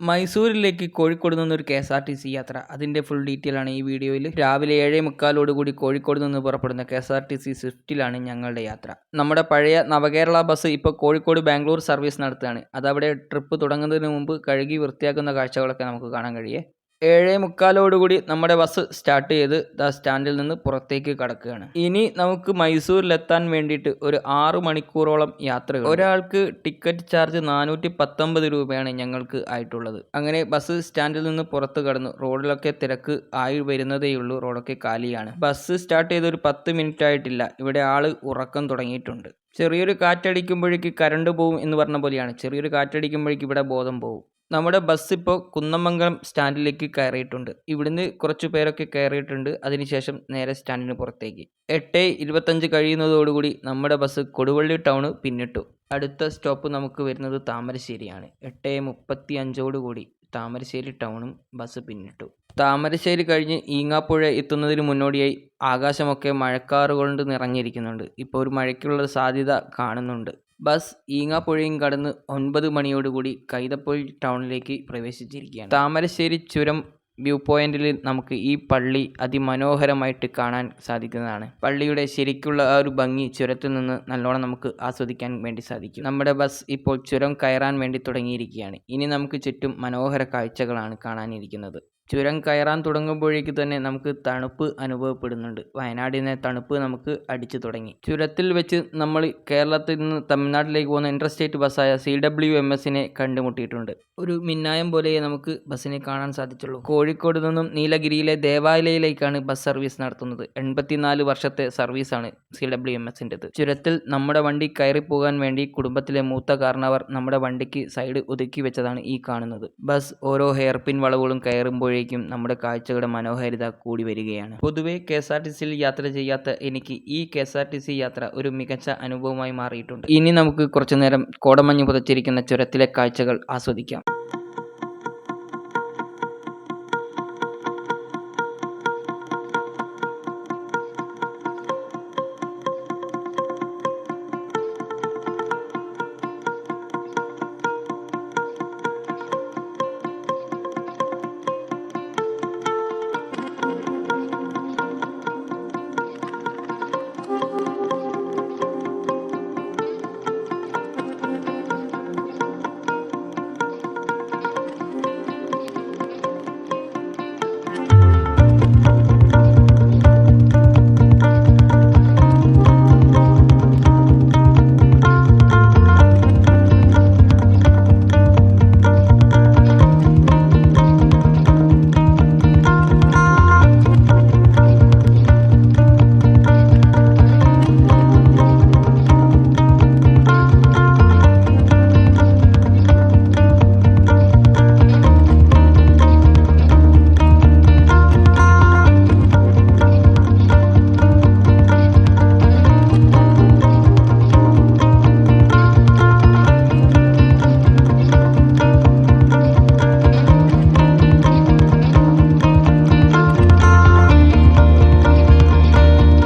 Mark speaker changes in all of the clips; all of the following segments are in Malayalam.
Speaker 1: മൈസൂരിലേക്ക് കോഴിക്കോട് നിന്നൊരു KSRTC യാത്ര. അതിൻ്റെ ഫുൾ ഡീറ്റെയിൽ ആണ് ഈ വീഡിയോയിൽ. രാവിലെ 7:45 കോഴിക്കോട് നിന്ന് പുറപ്പെടുന്ന KSRTC സ്വിഫ്റ്റിലാണ് ഞങ്ങളുടെ യാത്ര. നമ്മുടെ പഴയ നവകേരള ബസ് ഇപ്പോൾ കോഴിക്കോട് ബാംഗ്ലൂർ സർവീസ് നടത്തുകയാണ്. അതവിടെ ട്രിപ്പ് തുടങ്ങുന്നതിന് മുമ്പ് കഴുകി വൃത്തിയാക്കുന്ന കാഴ്ചകളൊക്കെ നമുക്ക് കാണാൻ കഴിയേ. 7:45 നമ്മുടെ ബസ് സ്റ്റാർട്ട് ചെയ്ത് സ്റ്റാൻഡിൽ നിന്ന് പുറത്തേക്ക് കടക്കുകയാണ്. ഇനി നമുക്ക് മൈസൂരിലെത്താൻ വേണ്ടിയിട്ട് ഒരു 6 മണിക്കൂറോളം യാത്രകൾ. ഒരാൾക്ക് ടിക്കറ്റ് ചാർജ് 419 രൂപയാണ് ഞങ്ങൾക്ക് ആയിട്ടുള്ളത്. അങ്ങനെ ബസ് സ്റ്റാൻഡിൽ നിന്ന് പുറത്ത് കടന്നു. റോഡിലൊക്കെ തിരക്ക് ആയി വരുന്നതേയുള്ളൂ. റോഡൊക്കെ കാലിയാണ്. ബസ് സ്റ്റാർട്ട് ചെയ്ത് ഒരു 10 മിനിറ്റ് ആയിട്ടില്ല. ഇവിടെ ആള് ഉറക്കം തുടങ്ങിയിട്ടുണ്ട്. ചെറിയൊരു കാറ്റടിക്കുമ്പോഴേക്ക് കറണ്ട് പോവും എന്ന് പറഞ്ഞ പോലെയാണ്. ചെറിയൊരു കാറ്റടിക്കുമ്പോഴേക്ക് ഇവിടെ ബോധം പോവും. നമ്മുടെ ബസ് ഇപ്പോൾ കുന്നമംഗലം സ്റ്റാൻഡിലേക്ക് കയറിയിട്ടുണ്ട്. ഇവിടുന്ന് കുറച്ച് പേരൊക്കെ കയറിയിട്ടുണ്ട്. അതിനുശേഷം നേരെ സ്റ്റാൻഡിന് പുറത്തേക്ക്. 8:25 കഴിയുന്നതോടുകൂടി നമ്മുടെ ബസ് കൊടുവള്ളി ടൗൺ പിന്നിട്ടു. അടുത്ത സ്റ്റോപ്പ് നമുക്ക് വരുന്നത് താമരശ്ശേരിയാണ്. 8:35 താമരശ്ശേരി ടൗണും ബസ് പിന്നിട്ടു. താമരശ്ശേരി കഴിഞ്ഞ് ഈങ്ങാപ്പുഴ എത്തുന്നതിന് മുന്നോടിയായി ആകാശമൊക്കെ മഴക്കാറ് കൊണ്ട് നിറഞ്ഞിരിക്കുന്നുണ്ട്. ഇപ്പോൾ ഒരു മഴയ്ക്കുള്ള സാധ്യത കാണുന്നുണ്ട്. ബസ് ഈങ്ങാപ്പുഴയും കടന്ന് 9 മണിയോടുകൂടി കൈതപ്പൊയിൽ ടൗണിലേക്ക് പ്രവേശിച്ചിരിക്കുകയാണ്. താമരശ്ശേരി ചുരം വ്യൂ പോയിന്റിൽ നമുക്ക് ഈ പള്ളി അതിമനോഹരമായിട്ട് കാണാൻ സാധിക്കുന്നതാണ്. പള്ളിയുടെ ശരിക്കുള്ള ആ ഒരു ഭംഗി ചുരത്തിൽ നിന്ന് നല്ലോണം നമുക്ക് ആസ്വദിക്കാൻ വേണ്ടി സാധിക്കും. നമ്മുടെ ബസ് ഇപ്പോൾ ചുരം കയറാൻ വേണ്ടി തുടങ്ങിയിരിക്കുകയാണ്. ഇനി നമുക്ക് ചുറ്റും മനോഹര കാഴ്ചകളാണ് കാണാനിരിക്കുന്നത്. ചുരം കയറാൻ തുടങ്ങുമ്പോഴേക്ക് തന്നെ നമുക്ക് തണുപ്പ് അനുഭവപ്പെടുന്നുണ്ട്. വയനാടിനെ തണുപ്പ് നമുക്ക് അടിച്ചു തുടങ്ങി. ചുരത്തിൽ വെച്ച് നമ്മൾ കേരളത്തിൽ നിന്ന് തമിഴ്നാട്ടിലേക്ക് പോകുന്ന ഇൻട്രസ്റ്റേറ്റ് ബസ്സായ CWMSനെ കണ്ടുമുട്ടിയിട്ടുണ്ട്. ഒരു മിന്നായം പോലെ നമുക്ക് ബസ്സിനെ കാണാൻ സാധിച്ചുള്ളൂ. കോഴിക്കോട് നിന്നും നീലഗിരിയിലെ ദേവാലയയിലേക്കാണ് ബസ് സർവീസ് നടത്തുന്നത്. 84 വർഷത്തെ സർവീസാണ് CWMSൻ്റെത്. ചുരത്തിൽ നമ്മുടെ വണ്ടി കയറിപ്പോകാൻ വേണ്ടി കുടുംബത്തിലെ മൂത്ത കാരണവർ നമ്മുടെ വണ്ടിക്ക് സൈഡ് ഒതുക്കി വെച്ചതാണ് ഈ കാണുന്നത്. ബസ് ഓരോ ഹെയർപിൻ വളവുകളും കയറുമ്പോഴേക്കും നമ്മുടെ കാഴ്ചകളുടെ മനോഹാരിത കൂടി വരികയാണ്. പൊതുവെ KSRTCയിൽ യാത്ര ചെയ്യാത്ത എനിക്ക് ഈ KSRTC യാത്ര ഒരു മികച്ച അനുഭവമായി മാറിയിട്ടുണ്ട്. ഇനി നമുക്ക് കുറച്ചു നേരം കോടമഞ്ഞ് പുതച്ചിരിക്കുന്ന ചുരത്തിലെ കാഴ്ചകൾ ആസ്വദിക്കാം.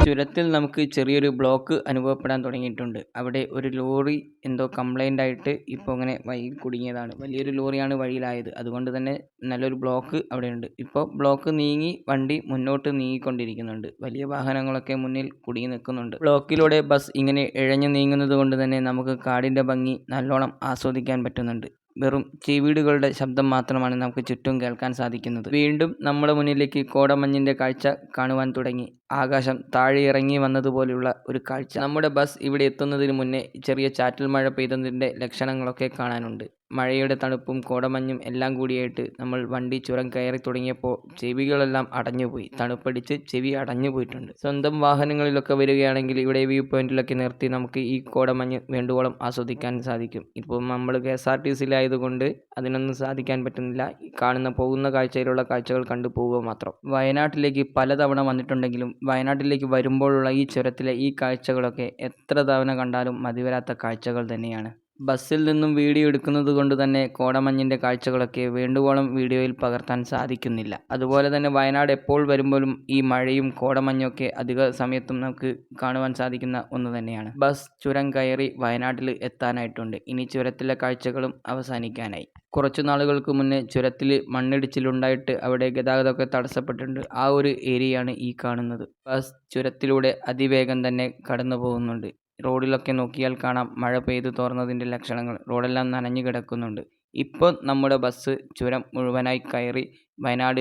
Speaker 1: ചുരത്തിൽ നമുക്ക് ചെറിയൊരു ബ്ലോക്ക് അനുഭവപ്പെടാൻ തുടങ്ങിയിട്ടുണ്ട്. അവിടെ ഒരു ലോറി എന്തോ കംപ്ലൈൻ്റ് ആയിട്ട് ഇപ്പോൾ ഇങ്ങനെ വഴിയിൽ കുടുങ്ങിയതാണ്. വലിയൊരു ലോറിയാണ് വഴിയിലായത്. അതുകൊണ്ട് തന്നെ നല്ലൊരു ബ്ലോക്ക് അവിടെയുണ്ട്. ഇപ്പോൾ ബ്ലോക്ക് നീങ്ങി വണ്ടി മുന്നോട്ട് നീങ്ങിക്കൊണ്ടിരിക്കുന്നുണ്ട്. വലിയ വാഹനങ്ങളൊക്കെ മുന്നിൽ കുടുങ്ങി നിൽക്കുന്നുണ്ട്. ബ്ലോക്കിലൂടെ ബസ് ഇങ്ങനെ ഇഴഞ്ഞു നീങ്ങുന്നത് കൊണ്ട് തന്നെ നമുക്ക് കാടിൻ്റെ ഭംഗി നല്ലോണം ആസ്വദിക്കാൻ പറ്റുന്നുണ്ട്. വെറും ചീവീടുകളുടെ ശബ്ദം മാത്രമാണ് നമുക്ക് ചുറ്റും കേൾക്കാൻ സാധിക്കുന്നത്. വീണ്ടും നമ്മുടെ മുന്നിലേക്ക് കോടമഞ്ഞിൻ്റെ കാഴ്ച കാണുവാൻ തുടങ്ങി. ആകാശം താഴെ ഇറങ്ങി വന്നതുപോലെയുള്ള ഒരു കാഴ്ച. നമ്മുടെ ബസ് ഇവിടെ എത്തുന്നതിന് മുന്നേ ചെറിയ ചാറ്റൽ മഴ പെയ്തതിൻ്റെ ലക്ഷണങ്ങളൊക്കെ കാണാനുണ്ട്. മഴയുടെ തണുപ്പും കോടമഞ്ഞും എല്ലാം കൂടിയായിട്ട് നമ്മൾ വണ്ടി ചുരം കയറി തുടങ്ങിയപ്പോൾ ചെവികളെല്ലാം അടഞ്ഞുപോയി. തണുപ്പടിച്ച് ചെവി അടഞ്ഞു പോയിട്ടുണ്ട്. സ്വന്തം വാഹനങ്ങളിലൊക്കെ വരികയാണെങ്കിൽ ഇവിടെ വ്യൂ പോയിന്റിലൊക്കെ നിർത്തി നമുക്ക് ഈ കോടമഞ്ഞ് വേണ്ടുവോളം ആസ്വദിക്കാൻ സാധിക്കും. ഇപ്പോൾ നമ്മൾ KSRTCയിലായതുകൊണ്ട് അതിനൊന്നും സാധിക്കാൻ പറ്റുന്നില്ല. കാണുന്ന പോകുന്ന കാഴ്ചയിലുള്ള കാഴ്ചകൾ കണ്ടു പോവുക മാത്രം. വയനാട്ടിലേക്ക് പലതവണ വന്നിട്ടുണ്ടെങ്കിലും വയനാട്ടിലേക്ക് വരുമ്പോഴുള്ള ഈ ചുരത്തിലെ ഈ കാഴ്ചകളൊക്കെ എത്ര തവണ കണ്ടാലും മതിവരാത്ത കാഴ്ചകൾ തന്നെയാണ്. ബസ്സിൽ നിന്നും വീഡിയോ എടുക്കുന്നത് കൊണ്ട് തന്നെ കോടമഞ്ഞിൻ്റെ കാഴ്ചകളൊക്കെ വേണ്ടുവോളം വീഡിയോയിൽ പകർത്താൻ സാധിക്കുന്നില്ല. അതുപോലെ തന്നെ വയനാട് എപ്പോൾ വരുമ്പോഴും ഈ മഴയും കോടമഞ്ഞൊക്കെ അധിക സമയത്തും നമുക്ക് കാണുവാൻ സാധിക്കുന്ന ഒന്ന് തന്നെയാണ്. ബസ് ചുരം കയറി വയനാട്ടിൽ എത്താനായിട്ടുണ്ട്. ഇനി ചുരത്തിലെ കാഴ്ചകളും അവസാനിക്കാനായി. കുറച്ചു നാളുകൾക്ക് മുന്നേ ചുരത്തിൽ മണ്ണിടിച്ചിലുണ്ടായിട്ട് അവിടെ ഗതാഗതമൊക്കെ തടസ്സപ്പെട്ടിട്ടുണ്ട്. ആ ഒരു ഏരിയയാണ് ഈ കാണുന്നത്. ബസ് ചുരത്തിലൂടെ അതിവേഗം തന്നെ കടന്നു പോകുന്നുണ്ട്. റോഡിലൊക്കെ നോക്കിയാൽ കാണാം മഴ പെയ്തു തോർന്നതിൻ്റെ ലക്ഷണങ്ങൾ. റോഡെല്ലാം നനഞ്ഞു കിടക്കുന്നുണ്ട്. ഇപ്പോൾ നമ്മുടെ ബസ് ചുരം മുഴുവനായി കയറി വയനാട്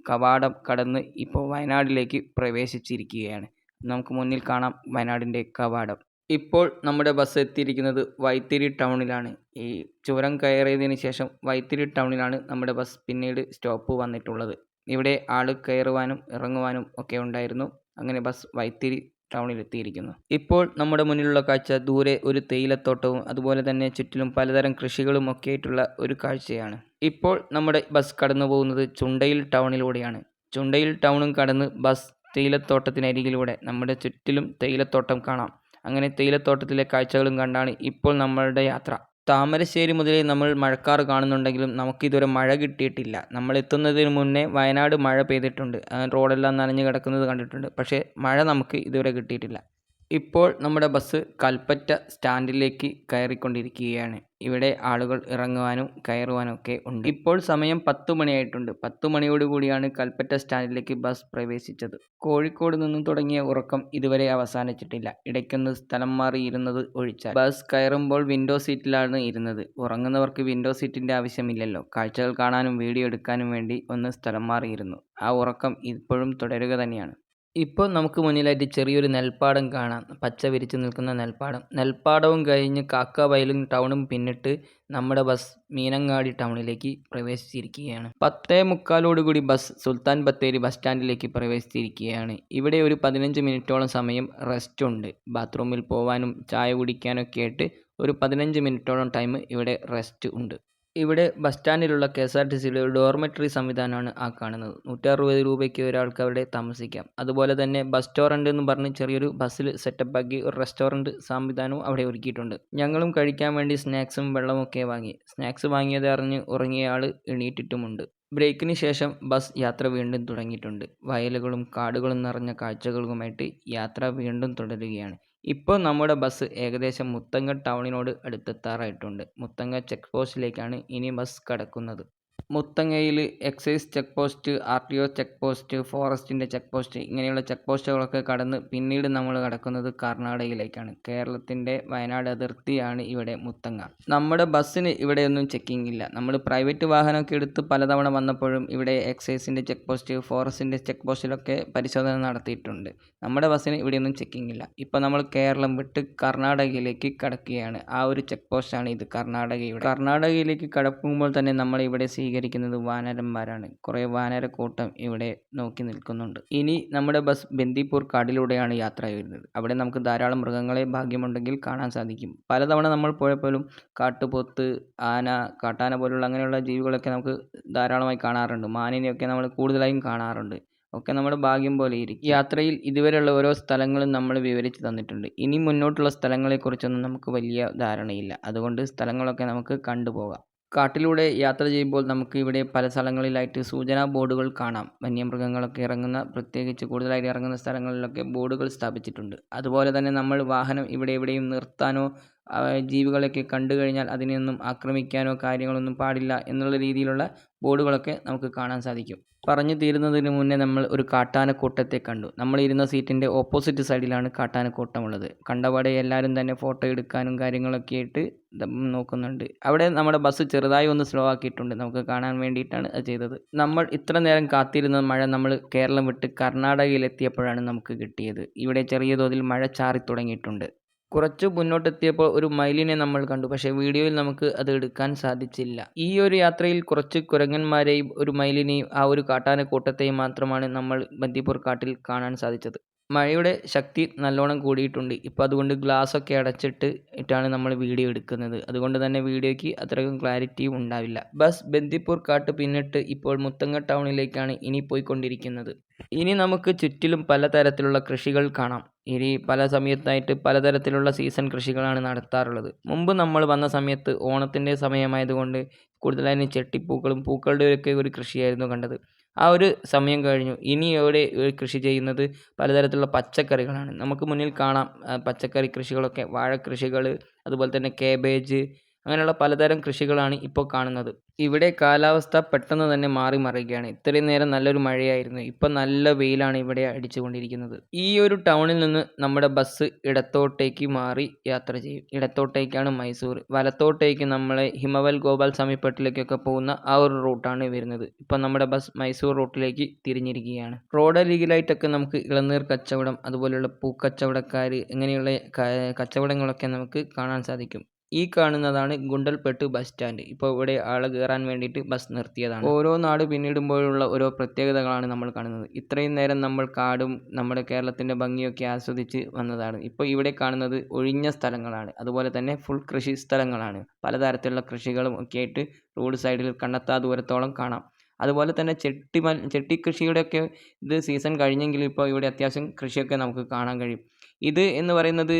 Speaker 1: കവാടം കടന്ന് ഇപ്പോൾ വയനാട്ടിലേക്ക് പ്രവേശിച്ചിരിക്കുകയാണ്. നമുക്ക് മുന്നിൽ കാണാം വയനാടിൻ്റെ കവാടം. ഇപ്പോൾ നമ്മുടെ ബസ് എത്തിയിരിക്കുന്നത് വൈത്തിരി ടൗണിലാണ്. ഈ ചുരം കയറിയതിന് ശേഷം വൈത്തിരി ടൗണിലാണ് നമ്മുടെ ബസ് പിന്നീട് സ്റ്റോപ്പ് വന്നിട്ടുള്ളത്. ഇവിടെ ആൾ കയറുവാനും ഇറങ്ങുവാനും ഒക്കെ ഉണ്ടായിരുന്നു. അങ്ങനെ ബസ് വൈത്തിരി ടൗണിലെത്തിയിരിക്കുന്നു. ഇപ്പോൾ നമ്മുടെ മുന്നിലുള്ള കാഴ്ച ദൂരെ ഒരു തേയിലത്തോട്ടവും അതുപോലെ തന്നെ ചുറ്റിലും പലതരം കൃഷികളും ഒക്കെ ആയിട്ടുള്ള ഒരു കാഴ്ചയാണ്. ഇപ്പോൾ നമ്മുടെ ബസ് കടന്നു പോകുന്നത് ചുണ്ടയിൽ ടൗണിലൂടെയാണ്. ചുണ്ടയിൽ ടൗണും കടന്ന് ബസ് തേയിലത്തോട്ടത്തിനരികിലൂടെ നമ്മുടെ ചുറ്റിലും തേയിലത്തോട്ടം കാണാം. അങ്ങനെ തേയിലത്തോട്ടത്തിലെ കാഴ്ചകളും കണ്ടാണ് ഇപ്പോൾ നമ്മളുടെ യാത്ര. താമരശ്ശേരി മുതലേ നമ്മൾ മഴക്കാറ് കാണുന്നുണ്ടെങ്കിലും നമുക്കിതുവരെ മഴ കിട്ടിയിട്ടില്ല. നമ്മൾ എത്തുന്നതിന് മുന്നേ വയനാട് മഴ പെയ്തിട്ടുണ്ട്. റോഡെല്ലാം നനഞ്ഞു കിടക്കുന്നത് കണ്ടിട്ടുണ്ട്. പക്ഷേ മഴ നമുക്ക് ഇതുവരെ കിട്ടിയിട്ടില്ല. ഇപ്പോൾ നമ്മുടെ ബസ് കൽപ്പറ്റ സ്റ്റാൻഡിലേക്ക് കയറിക്കൊണ്ടിരിക്കുകയാണ്. ഇവിടെ ആളുകൾ ഇറങ്ങുവാനും കയറുവാനും ഒക്കെ ഉണ്ട്. ഇപ്പോൾ സമയം 10 മണിയായിട്ടുണ്ട്. 10 മണിയോടുകൂടിയാണ് കൽപ്പറ്റ സ്റ്റാൻഡിലേക്ക് ബസ് പ്രവേശിച്ചത്. കോഴിക്കോട് നിന്നും തുടങ്ങിയ ഉറക്കം ഇതുവരെ അവസാനിച്ചിട്ടില്ല. ഇടയ്ക്കൊന്ന് സ്ഥലം മാറി ഇരുന്നത് ഒഴിച്ചാൽ. ബസ് കയറുമ്പോൾ വിൻഡോ സീറ്റിലാണ് ഇരുന്നത്. ഉറങ്ങുന്നവർക്ക് വിൻഡോ സീറ്റിൻ്റെ ആവശ്യമില്ലല്ലോ. കാഴ്ചകൾ കാണാനും വീഡിയോ എടുക്കാനും വേണ്ടി ഒന്ന് സ്ഥലം മാറിയിരുന്നു. ആ ഉറക്കം ഇപ്പോഴും തുടരുക തന്നെയാണ്. ഇപ്പോൾ നമുക്ക് മുന്നിലായിട്ട് ചെറിയൊരു നെൽപ്പാടം കാണാം. പച്ച വിരിച്ച് നിൽക്കുന്ന നെൽപ്പാടം. നെൽപ്പാടവും കഴിഞ്ഞ് കാക്കവയലും ടൗണും പിന്നിട്ട് നമ്മുടെ ബസ് മീനങ്ങാടി ടൗണിലേക്ക് പ്രവേശിച്ചിരിക്കുകയാണ്. 10:45 ബസ് സുൽത്താൻ ബത്തേരി ബസ് സ്റ്റാൻഡിലേക്ക് പ്രവേശിച്ചിരിക്കുകയാണ്. ഇവിടെ ഒരു 15 മിനിറ്റോളം സമയം റെസ്റ്റ് ഉണ്ട്. ബാത്റൂമിൽ പോവാനും ചായ കുടിക്കാനൊക്കെ ആയിട്ട് ഒരു 15 മിനിറ്റോളം ടൈം ഇവിടെ റെസ്റ്റ് ഉണ്ട്. ഇവിടെ ബസ് സ്റ്റാൻഡിലുള്ള KSRTCയുടെ ഡോർമെറ്ററി സംവിധാനമാണ് ആ കാണുന്നത്. 160 രൂപയ്ക്ക് ഒരാൾക്ക് അവിടെ താമസിക്കാം. അതുപോലെ തന്നെ ബസ് റെസ്റ്റോറൻറ്റ് എന്ന് പറഞ്ഞ് ചെറിയൊരു ബസ്സിൽ സെറ്റപ്പാക്കി ഒരു റെസ്റ്റോറൻറ്റ് സംവിധാനവും അവിടെ ഒരുക്കിയിട്ടുണ്ട്. ഞങ്ങളും കഴിക്കാൻ വേണ്ടി സ്നാക്സും വെള്ളമൊക്കെ വാങ്ങി. സ്നാക്സ് വാങ്ങിയത് അറിഞ്ഞ് ഉറങ്ങിയ ആൾ എണീറ്റിട്ടുമുണ്ട്. ബ്രേക്കിന് ശേഷം ബസ് യാത്ര വീണ്ടും തുടങ്ങിയിട്ടുണ്ട്. വയലുകളും കാടുകളും നിറഞ്ഞ കാഴ്ചകളുമായിട്ട് യാത്ര വീണ്ടും തുടരുകയാണ്. ഇപ്പോൾ നമ്മുടെ ബസ് ഏകദേശം മുത്തങ്ങ ടൗണിനോട് അടുത്തെത്താറായിട്ടുണ്ട്. മുത്തങ്ങ ചെക്ക് പോസ്റ്റിലേക്കാണ് ഇനി ബസ് കടക്കുന്നത്. മുത്തങ്ങയിൽ excise check post, RTO check post, ഫോറസ്റ്റിൻ്റെ ചെക്ക് പോസ്റ്റ് ഇങ്ങനെയുള്ള ചെക്ക് പോസ്റ്റുകളൊക്കെ കടന്ന് പിന്നീട് നമ്മൾ കടക്കുന്നത് കർണാടകയിലേക്കാണ്. കേരളത്തിൻ്റെ വയനാട് അതിർത്തിയാണ് ഇവിടെ മുത്തങ്ങ. നമ്മുടെ ബസ്സിന് ഇവിടെയൊന്നും ചെക്കിംഗ് ഇല്ല. നമ്മൾ പ്രൈവറ്റ് വാഹനമൊക്കെ എടുത്ത് പലതവണ വന്നപ്പോഴും ഇവിടെ എക്സൈസിൻ്റെ ചെക്ക് പോസ്റ്റ്, ഫോറസ്റ്റിൻ്റെ ചെക്ക് പോസ്റ്റിലൊക്കെ പരിശോധന നടത്തിയിട്ടുണ്ട്. നമ്മുടെ ബസ്സിന് ഇവിടെയൊന്നും ചെക്കിംഗ് ഇല്ല. ഇപ്പോൾ നമ്മൾ കേരളം വിട്ട് കർണാടകയിലേക്ക് കടക്കുകയാണ്. ആ ഒരു ചെക്ക് പോസ്റ്റാണ് ഇത് കർണാടകയുടെ. കർണാടകയിലേക്ക് കടക്കുമ്പോൾ തന്നെ നമ്മളിവിടെ സ്വീകരിക്കുന്നത് വാനരന്മാരാണ്. കുറേ വാനരക്കൂട്ടം ഇവിടെ നോക്കി നിൽക്കുന്നുണ്ട്. ഇനി നമ്മുടെ ബസ് ബന്ദിപ്പൂർ കാടിലൂടെയാണ് യാത്ര ചെയ്യുന്നത്. അവിടെ നമുക്ക് ധാരാളം മൃഗങ്ങളെ ഭാഗ്യമുണ്ടെങ്കിൽ കാണാൻ സാധിക്കും. പലതവണ നമ്മൾ പോയപ്പോഴും കാട്ടുപോത്ത്, ആന, കാട്ടാന പോലുള്ള അങ്ങനെയുള്ള ജീവികളൊക്കെ നമുക്ക് ധാരാളമായി കാണാറുണ്ട്. മാനിനെയൊക്കെ നമ്മൾ കൂടുതലായും കാണാറുണ്ട്. ഒക്കെ നമ്മുടെ ഭാഗ്യം പോലെ ഇരിക്കും. യാത്രയിൽ ഇതുവരെയുള്ള ഓരോ സ്ഥലങ്ങളും നമ്മൾ വിവരിച്ച് തന്നിട്ടുണ്ട്. ഇനി മുന്നോട്ടുള്ള സ്ഥലങ്ങളെക്കുറിച്ചൊന്നും നമുക്ക് വലിയ ധാരണയില്ല. അതുകൊണ്ട് സ്ഥലങ്ങളൊക്കെ നമുക്ക് കണ്ടുപോകാം. കാട്ടിലൂടെ യാത്ര ചെയ്യുമ്പോൾ നമുക്ക് ഇവിടെ പല സ്ഥലങ്ങളിലായിട്ട് സൂചനാ ബോർഡുകൾ കാണാം. വന്യമൃഗങ്ങളൊക്കെ ഇറങ്ങുന്ന, പ്രത്യേകിച്ച് കൂടുതലായിട്ട് ഇറങ്ങുന്ന സ്ഥലങ്ങളിലൊക്കെ ബോർഡുകൾ സ്ഥാപിച്ചിട്ടുണ്ട്. അതുപോലെ തന്നെ നമ്മൾ വാഹനം ഇവിടെ എവിടെയും നിർത്താനോ ജീവികളൊക്കെ കണ്ടു കഴിഞ്ഞാൽ അതിനെയൊന്നും ആക്രമിക്കാനോ കാര്യങ്ങളൊന്നും പാടില്ല എന്നുള്ള രീതിയിലുള്ള ബോർഡുകളൊക്കെ നമുക്ക് കാണാൻ സാധിക്കും. പറഞ്ഞു തീരുന്നതിന് മുന്നേ നമ്മൾ ഒരു കാട്ടാനക്കൂട്ടത്തെ കണ്ടു. നമ്മളിരുന്ന സീറ്റിൻ്റെ ഓപ്പോസിറ്റ് സൈഡിലാണ് കാട്ടാനക്കൂട്ടമുള്ളത്. കണ്ടപാടെ എല്ലാവരും തന്നെ ഫോട്ടോ എടുക്കാനും കാര്യങ്ങളൊക്കെ ആയിട്ട് നോക്കുന്നുണ്ട്. അവിടെ നമ്മുടെ ബസ് ചെറുതായി ഒന്ന് സ്ലോ ആക്കിയിട്ടുണ്ട്. നമുക്ക് കാണാൻ വേണ്ടിയിട്ടാണ് അത് ചെയ്തത്. നമ്മൾ ഇത്ര നേരം കാത്തിരുന്ന മഴ നമ്മൾ കേരളം വിട്ട് കർണാടകയിലെത്തിയപ്പോഴാണ് നമുക്ക് കിട്ടിയത്. ഇവിടെ ചെറിയ തോതിൽ മഴ ചാറി തുടങ്ങിയിട്ടുണ്ട്. കുറച്ച് മുന്നോട്ടെത്തിയപ്പോൾ ഒരു മയിലിനെ നമ്മൾ കണ്ടു. പക്ഷേ വീഡിയോയിൽ നമുക്ക് അത് എടുക്കാൻ സാധിച്ചില്ല. ഈ ഒരു യാത്രയിൽ കുറച്ച് കുരങ്ങന്മാരെയും ഒരു മയിലിനെയും ആ ഒരു കാട്ടാനക്കൂട്ടത്തെയും മാത്രമാണ് നമ്മൾ ബന്ദിപ്പൂർ കാട്ടിൽ കാണാൻ സാധിച്ചത്. മഴയുടെ ശക്തി നല്ലോണം കൂടിയിട്ടുണ്ട്. ഇപ്പോൾ അതുകൊണ്ട് ഗ്ലാസ്സൊക്കെ അടച്ചിട്ടാണ് നമ്മൾ വീഡിയോ എടുക്കുന്നത്. അതുകൊണ്ട് തന്നെ വീഡിയോയ്ക്ക് അത്രയും ക്ലാരിറ്റിയും ഉണ്ടാവില്ല. ബസ് ബന്ദിപ്പൂർ കാട്ട് പിന്നിട്ട് ഇപ്പോൾ മുത്തങ്ങ ടൗണിലേക്കാണ് ഇനി പോയിക്കൊണ്ടിരിക്കുന്നത്. ഇനി നമുക്ക് ചുറ്റിലും പലതരത്തിലുള്ള കൃഷികൾ കാണാം. ഇനി പല സമയത്തായിട്ട് പലതരത്തിലുള്ള സീസൺ കൃഷികളാണ് നടത്താറുള്ളത്. മുമ്പ് നമ്മൾ വന്ന സമയത്ത് ഓണത്തിൻ്റെ സമയമായതുകൊണ്ട് കൂടുതലായും ചെട്ടിപ്പൂക്കളും പൂക്കളുടെയൊക്കെ ഒരു കൃഷിയായിരുന്നു കണ്ടത്. ആ ഒരു സമയം കഴിഞ്ഞു. ഇനി ഇവിടെ കൃഷി ചെയ്യുന്നത് പലതരത്തിലുള്ള പച്ചക്കറികളാണ്. നമുക്ക് മുന്നിൽ കാണാം പച്ചക്കറി കൃഷികളൊക്കെ, വാഴക്കൃഷികൾ, അതുപോലെ തന്നെ കാബേജ്, അങ്ങനെയുള്ള പലതരം കൃഷികളാണ് ഇപ്പോൾ കാണുന്നത്. ഇവിടെ കാലാവസ്ഥ പെട്ടെന്ന് തന്നെ മാറി മറിയുകയാണ്. ഇത്രയും നേരം നല്ലൊരു മഴയായിരുന്നു. ഇപ്പം നല്ല വെയിലാണ് ഇവിടെ അടിച്ചുകൊണ്ടിരിക്കുന്നത്. ഈ ഒരു ടൗണിൽ നിന്ന് നമ്മുടെ ബസ് ഇടത്തോട്ടേക്ക് മാറി യാത്ര ചെയ്യും. ഇടത്തോട്ടേക്കാണ് മൈസൂർ, വലത്തോട്ടേക്ക് നമ്മളെ ഹിമവൽ ഗോപാൽ സമീപത്തിലേക്കൊക്കെ പോകുന്ന ആ ഒരു റൂട്ടാണ് വരുന്നത്. ഇപ്പം നമ്മുടെ ബസ് മൈസൂർ റൂട്ടിലേക്ക് തിരിഞ്ഞിരിക്കുകയാണ്. റോഡരികിലായിട്ടൊക്കെ നമുക്ക് ഇളനീർ കച്ചവടം, അതുപോലെയുള്ള പൂക്കച്ചവടക്കാർ, ഇങ്ങനെയുള്ള കച്ചവടങ്ങളൊക്കെ നമുക്ക് കാണാൻ സാധിക്കും. ഈ കാണുന്നതാണ് ഗുണ്ടൽപേട്ട് ബസ് സ്റ്റാൻഡ്. ഇപ്പോൾ ഇവിടെ ആൾ കയറാൻ വേണ്ടിയിട്ട് ബസ് നിർത്തിയതാണ്. ഓരോ നാട് പിന്നിടുമ്പോഴുള്ള ഓരോ പ്രത്യേകതകളാണ് നമ്മൾ കാണുന്നത്. ഇത്രയും നേരം നമ്മൾ കാടും നമ്മുടെ കേരളത്തിൻ്റെ ഭംഗിയൊക്കെ ആസ്വദിച്ച് വന്നതാണ്. ഇപ്പോൾ ഇവിടെ കാണുന്നത് ഒഴിഞ്ഞ സ്ഥലങ്ങളാണ്, അതുപോലെ തന്നെ ഫുൾ കൃഷി സ്ഥലങ്ങളാണ്. പലതരത്തിലുള്ള കൃഷികളും ഒക്കെ ആയിട്ട് റോഡ് സൈഡിൽ കണ്ടെത്താ ദൂരത്തോളം കാണാം. അതുപോലെ തന്നെ ചെട്ടി കൃഷിയുടെയൊക്കെ ഇത് സീസൺ കഴിഞ്ഞെങ്കിലും ഇപ്പോൾ ഇവിടെ അത്യാവശ്യം കൃഷിയൊക്കെ നമുക്ക് കാണാൻ കഴിയും. ഇത് എന്ന് പറയുന്നത്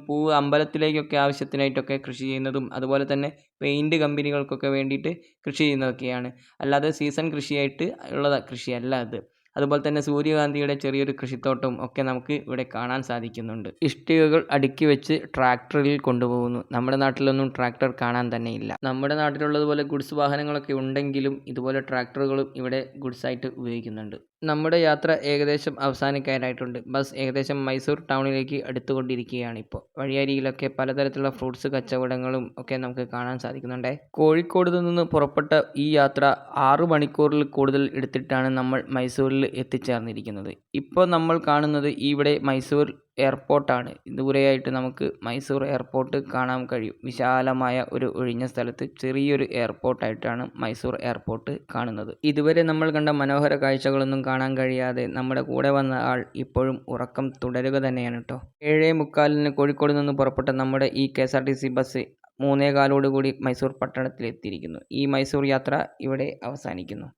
Speaker 1: പൂവ് അമ്പലത്തിലേക്കൊക്കെ ആവശ്യത്തിനായിട്ടൊക്കെ കൃഷി ചെയ്യുന്നതും, അതുപോലെ തന്നെ പെയിൻറ് കമ്പനികൾക്കൊക്കെ വേണ്ടിയിട്ട് കൃഷി ചെയ്യുന്നതൊക്കെയാണ്. അല്ലാതെ സീസൺ കൃഷിയായിട്ട് ഉള്ള കൃഷിയല്ല അത്. അതുപോലെ തന്നെ സൂര്യകാന്തിയുടെ ചെറിയൊരു കൃഷിത്തോട്ടവും ഒക്കെ നമുക്ക് ഇവിടെ കാണാൻ സാധിക്കുന്നുണ്ട്. ഇഷ്ടികകൾ അടുക്കി വെച്ച് ട്രാക്ടറിൽ കൊണ്ടുപോകുന്നു. നമ്മുടെ നാട്ടിലൊന്നും ട്രാക്ടർ കാണാൻ തന്നെ ഇല്ല. നമ്മുടെ നാട്ടിലുള്ളതുപോലെ ഗുഡ്സ് വാഹനങ്ങളൊക്കെ ഉണ്ടെങ്കിലും ഇതുപോലെ ട്രാക്ടറുകളും ഇവിടെ ഗുഡ്സായിട്ട് ഉപയോഗിക്കുന്നുണ്ട്. നമ്മുടെ യാത്ര ഏകദേശം അവസാനിക്കാനായിട്ടുണ്ട്. ബസ് ഏകദേശം മൈസൂർ ടൗണിലേക്ക് അടുത്തുകൊണ്ടിരിക്കുകയാണ്. ഇപ്പോൾ വഴിയരികിലൊക്കെ പലതരത്തിലുള്ള ഫ്രൂട്ട്സ് കച്ചവടങ്ങളും ഒക്കെ നമുക്ക് കാണാൻ സാധിക്കുന്നുണ്ട്. കോഴിക്കോട് നിന്ന് പുറപ്പെട്ട ഈ യാത്ര 6 മണിക്കൂറിൽ കൂടുതൽ എടുത്തിട്ടാണ് നമ്മൾ മൈസൂരിൽ എത്തിച്ചേർന്നിരിക്കുന്നത്. ഇപ്പോൾ നമ്മൾ കാണുന്നത് ഇവിടെ മൈസൂർ എയർപോർട്ടാണ്. ദൂരെയായിട്ട് നമുക്ക് മൈസൂർ എയർപോർട്ട് കാണാൻ കഴിയും. വിശാലമായ ഒരു ഒഴിഞ്ഞ സ്ഥലത്ത് ചെറിയൊരു എയർപോർട്ടായിട്ടാണ് മൈസൂർ എയർപോർട്ട് കാണുന്നത്. ഇതുവരെ നമ്മൾ കണ്ട മനോഹര കാഴ്ചകളൊന്നും കാണാൻ കഴിയാതെ നമ്മുടെ കൂടെ വന്ന ആൾ ഇപ്പോഴും ഉറക്കം തുടരുക തന്നെയാണ് കേട്ടോ. 7:45 കോഴിക്കോട് നിന്ന് പുറപ്പെട്ട നമ്മുടെ ഈ KSRTC ബസ് 3:15 കൂടി മൈസൂർ പട്ടണത്തിലെത്തിയിരിക്കുന്നു. ഈ മൈസൂർ യാത്ര ഇവിടെ അവസാനിക്കുന്നു.